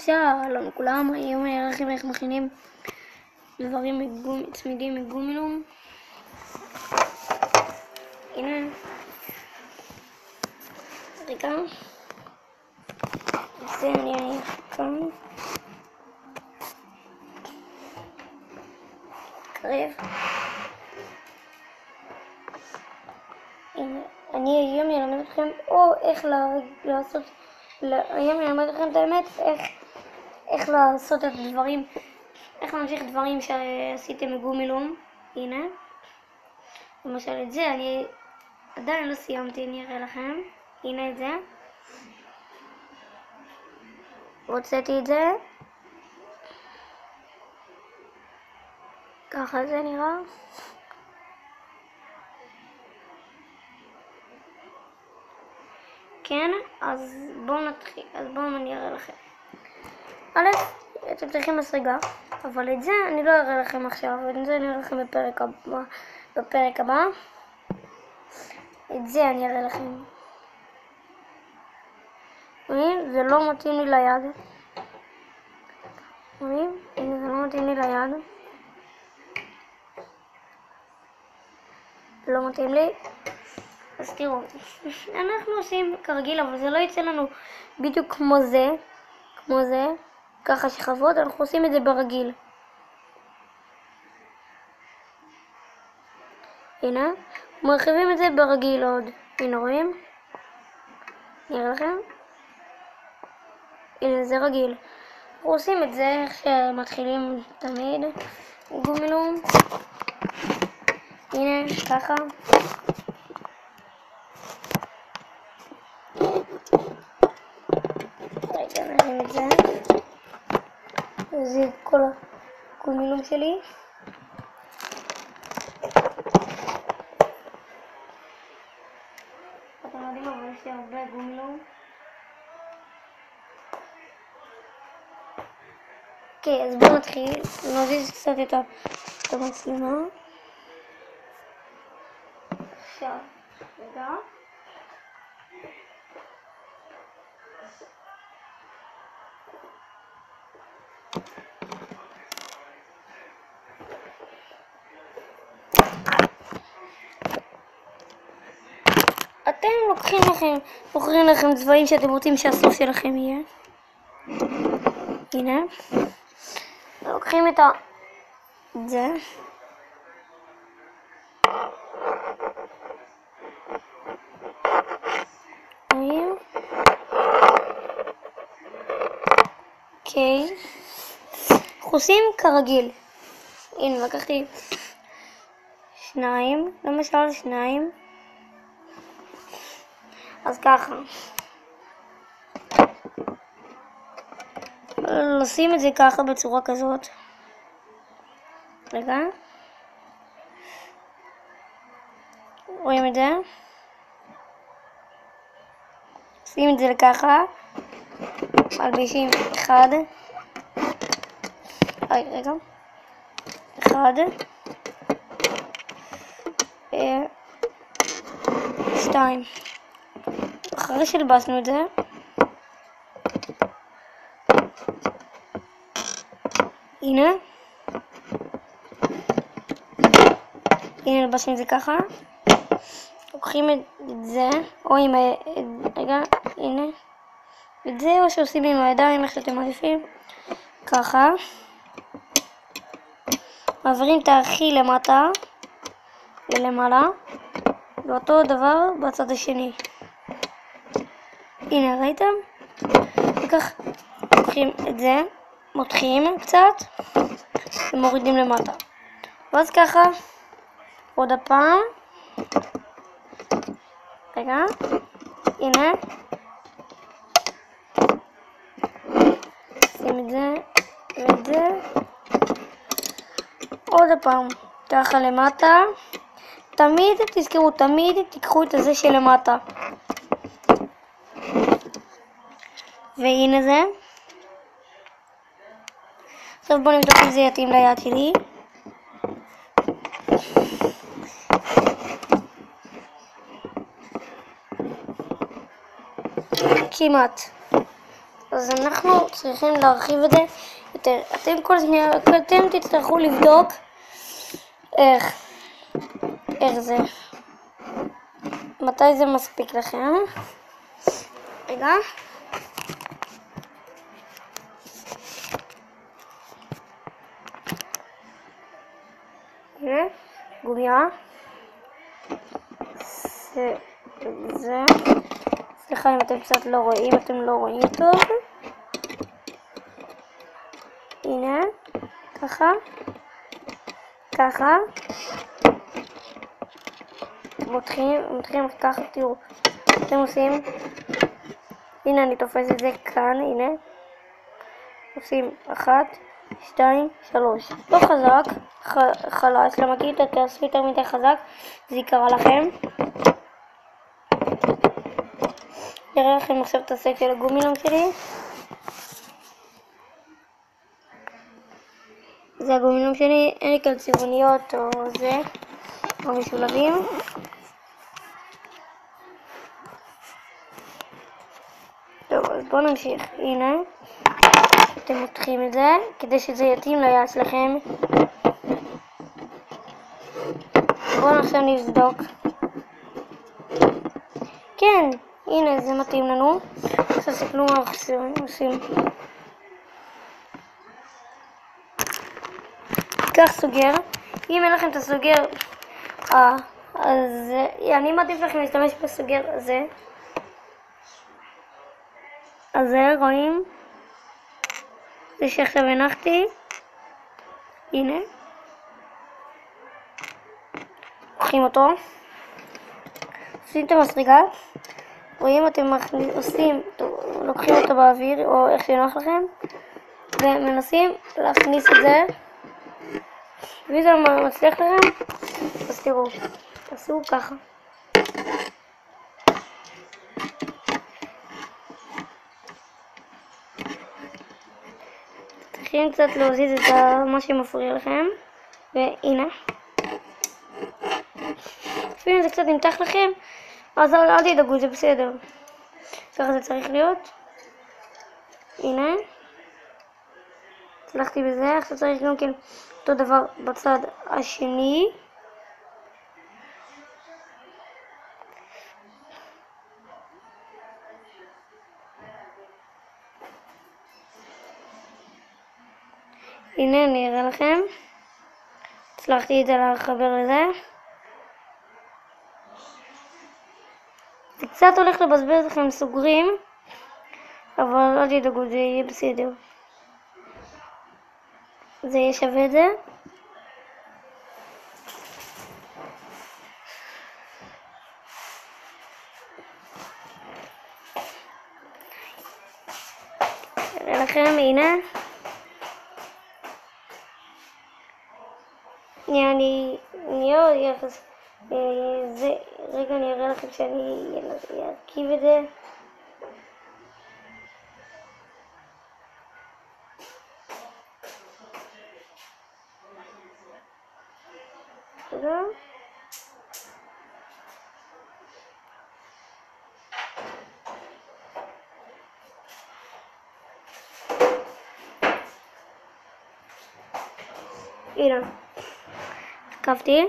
שלום לכולם, היום אני אראה לכם איך מכינים דברים צמידים מגומילום. הנה, רגע, זה אני אניח כאן, קרב. הנה, אני היום אלמד אתכם איך לעשות, היום אלמד אתכם את האמת, איך לעשות את הדברים, איך להמשיך דברים שעשיתם מגומילום. הנה, למשל את זה אני עדיין לא סיימתי, אני אראה לכם. הנה את זה, הוצאתי את זה, ככה זה נראה. כן, אז בואו נתחיל, אני אראה לכם. א', אתם צריכים מסריגה, אבל את זה אני לא אראה לכם עכשיו, את זה אני אראה לכם בפרק הבא. את זה אני אראה לכם. רואים? זה לא מתאים לי ליד. רואים? הנה, זה לא מתאים לי ליד. לא מתאים לי. אז תראו, אנחנו עושים כרגיל, אבל זה לא יצא לנו בדיוק כמו זה, ככה שכבות, אנחנו עושים את זה ברגיל. הנה, מרחיבים את זה ברגיל עוד. הנה, רואים? נראה לכם? הנה, זה רגיל. אנחנו עושים את זה איך שמתחילים תמיד גומילום. הנה, ככה. רגע, נשים את זה. זה כל הגומילום שלי. אתם יודעים, אבל יש לי הרבה גומילום. אוקיי, אז בואו נתחיל. נזיז קצת את המצלמה. עכשיו, רגע. אתם בוחרים לכם צבעים שאתם רוצים שהסוף שלכם יהיה. הנה. לוקחים את זה. רואים? אוקיי. עושים כרגיל. הנה, לקחתי שניים, למשל שניים. אז ככה. לשים את זה ככה בצורה כזאת. רגע. רואים את זה? שים את זה ככה. מלבישים אחד. רגע. אחד. שתיים. אחרי שלבשנו את זה, הנה לבשנו את זה ככה. לוקחים את זה, או עם רגע, הנה את זה, או שעושים עם הידיים, איך שאתם מעדיפים, ככה. מעבירים את הכי למטה ולמעלה, ואותו דבר בצד השני. הנה, ראיתם? וכך לוקחים את זה, מותחים קצת ומורידים למטה. ואז ככה, עוד הפעם. רגע, הנה. שים את זה ואת זה. עוד הפעם, ככה למטה. תמיד, תזכרו, תמיד תיקחו את זה שלמטה. והנה זה. עכשיו בואו נבדוק אם זה יתאים ליד שלי. כמעט. אז אנחנו צריכים להרחיב את זה יותר. אתם תצטרכו לבדוק איך זה, מתי זה מספיק לכם. רגע. הנה, גומיה. זה. סליחה אם אתם קצת לא רואים, אתם לא רואים טוב. הנה, ככה. מותחים ככה, תראו. אתם עושים, הנה אני תופס את זה כאן, הנה. עושים 1, 2, 3. לא חזק, חלש, למה כי אתה תעשו יותר מדי חזק, זה יקרה לכם. נראה לכם עכשיו את הסט של הגומילום שלי. זה הגומילום שלי, אין לי כאן צבעוניות או זה, או משולבים. טוב, אז בואו נמשיך. הנה, אתם מותחים את זה, כדי שזה יתאים ליד שלכם. בואו עכשיו נבדוק. כן, הנה, זה מתאים לנו. עכשיו תסתכלו מה אנחנו עושים. כך סוגר. אם אין לכם את הסוגר, אז אני מעדיף לכם להשתמש בסוגר הזה. אז זה, רואים? זה שעכשיו הנחתי. הנה. לוקחים אותו. עושים את המסריגה. רואים? אתם לוקחים אותו באוויר, או איך שנוח לכם. ומנסים להכניס את זה. ואם זה מצליח לכם, אז תראו. תעשו ככה. צריכים קצת להוזיז את מה שמפריע לכם, והנה. אפילו אם זה קצת נמתח לכם, אז אל תדאגו, זה בסדר. ככה זה צריך להיות. הנה. הצלחתי בזה, עכשיו צריך גם כן אותו דבר בצד השני. הנה אני אראה לכם. הצלחתי את זה לחבר לזה. זה קצת הולך לבזבז לכם סוגרים, אבל אל תדאגו, זה יהיה בסדר. זה יהיה שווה את זה. אראה לכם, הנה. רגע אני אראה לכם שאני ארכיב את זה. תודה. הנה. הרכבתי.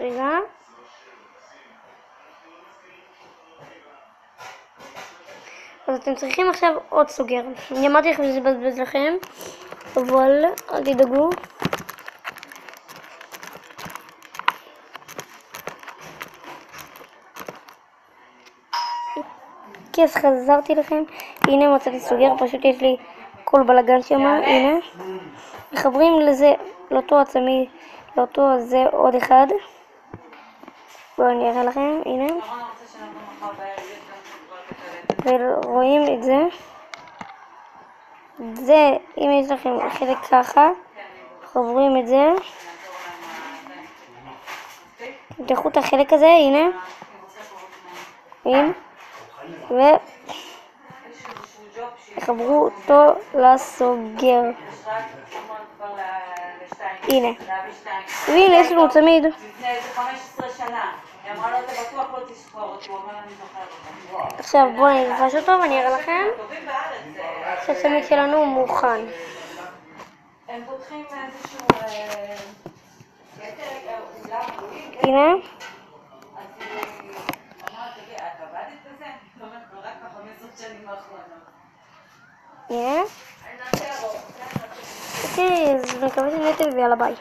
רגע. אז אתם צריכים עכשיו עוד סוגר. אני אמרתי לכם שזה בזבז לכם, אבל אל תדאגו. כי אז חזרתי לכם. הנה מצאתי סוגר, פשוט יש לי כל בלגן שם. הנה. מחברים לזה, לאותו עצמי, לאותו הזה עוד אחד. בואו אני אראה לכם, הנה. ורואים את זה. זה, אם יש לכם חלק ככה, חברים את זה. תלכו את החלק הזה, הנה. רואים? וחברו אותו לסוגר. הנה. והנה, יש לנו צמיד. לפני איזה 15 שנה. היא אמרה לו, זה בטוח לא תשכור אותי, הוא אומר, אני זוכרת אותך. עכשיו בואו נלבש אותו ואני אראה לכם טובים בארץ. שהצמיד שלנו מוכן. הם פותחים איזשהו... הנה. אז היא אמרת, תגיד, את עבדת בזה? היא אומרת, רק ב-15 שנים האחרונות. הנה. אני נעשה ארוך. אוקיי, אז מקווה שנהנתם ויאללה ביי.